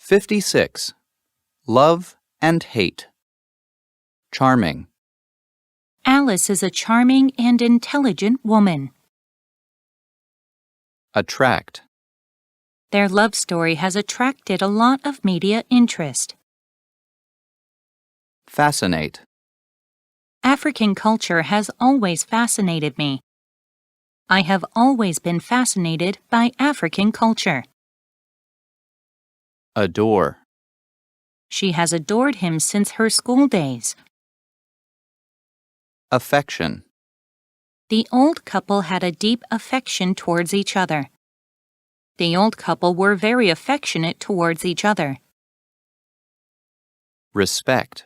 56. Love and hate. Charming. Alice is a charming and intelligent woman. Attract. Their love story has attracted a lot of media interest. Fascinate. African culture has always fascinated me. I have always been fascinated by African culture. Adore. She has adored him since her school days. Affection. The old couple had a deep affection towards each other. The old couple were very affectionate towards each other. Respect.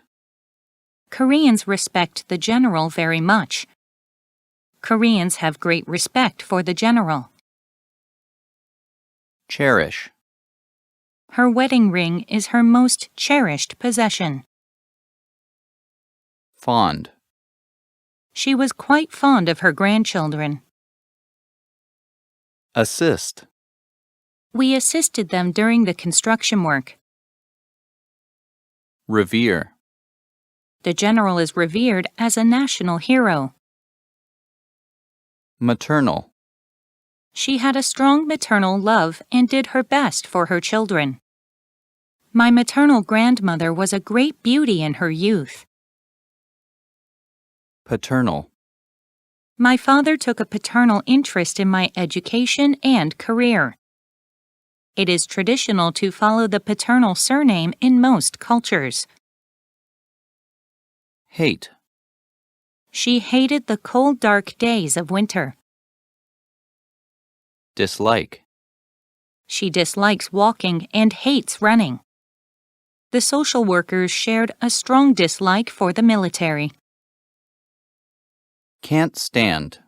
Koreans respect the general very much. Koreans have great respect for the general. Cherish. Her wedding ring is her most cherished possession. Fond. She was quite fond of her grandchildren. Assist. We assisted them during the construction work. Revere. The general is revered as a national hero. Maternal. She had a strong maternal love and did her best for her children. My maternal grandmother was a great beauty in her youth. Paternal. My father took a paternal interest in my education and career. It is traditional to follow the paternal surname in most cultures. Hate. She hated the cold, dark days of winter. Dislike. She dislikes walking and hates running. The social workers shared a strong dislike for the military. Can't stand.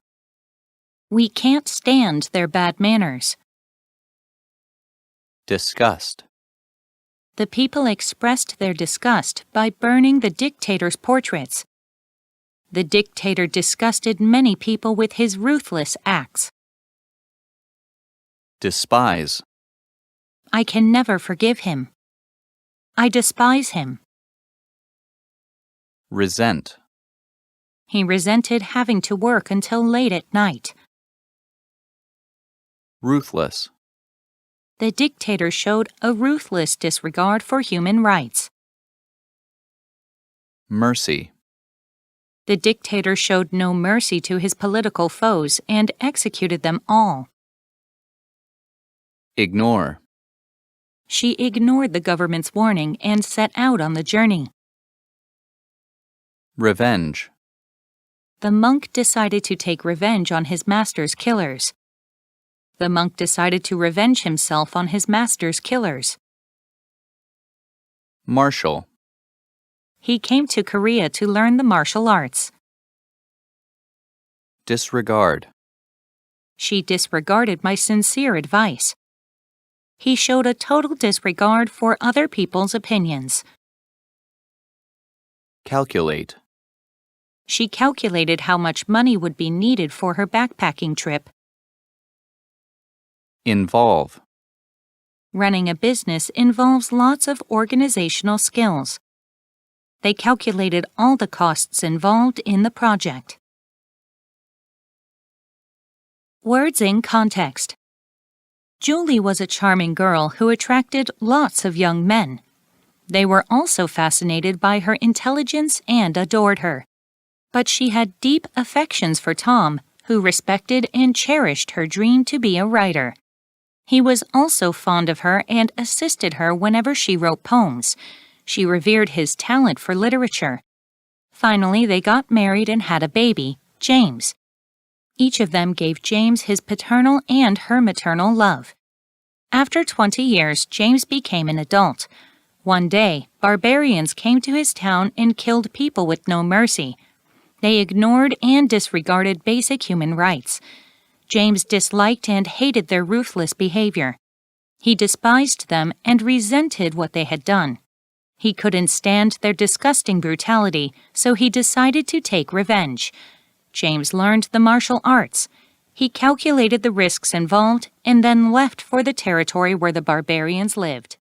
We can't stand their bad manners. Disgust. The people expressed their disgust by burning the dictator's portraits. The dictator disgusted many people with his ruthless acts. Despise. I can never forgive him. I despise him. Resent. He resented having to work until late at night. Ruthless. The dictator showed a ruthless disregard for human rights. Mercy. The dictator showed no mercy to his political foes and executed them all. Ignore. She ignored the government's warning and set out on the journey. Revenge. The monk decided to take revenge on his master's killers. The monk decided to revenge himself on his master's killers. Martial. He came to Korea to learn the martial arts. Disregard. She disregarded my sincere advice. He showed a total disregard for other people's opinions. Calculate. She calculated how much money would be needed for her backpacking trip. Involve. Running a business involves lots of organizational skills. They calculated all the costs involved in the project. Words in context. Julie was a charming girl who attracted lots of young men. They were also fascinated by her intelligence and adored her. But she had deep affections for Tom, who respected and cherished her dream to be a writer. He was also fond of her and assisted her whenever she wrote poems. She revered his talent for literature. Finally, they got married and had a baby, James. Each of them gave James his paternal and her maternal love. After 20 years, James became an adult. One day, barbarians came to his town and killed people with no mercy. They ignored and disregarded basic human rights. James disliked and hated their ruthless behavior. He despised them and resented what they had done. He couldn't stand their disgusting brutality, so he decided to take revenge. James learned the martial arts. He calculated the risks involved and then left for the territory where the barbarians lived.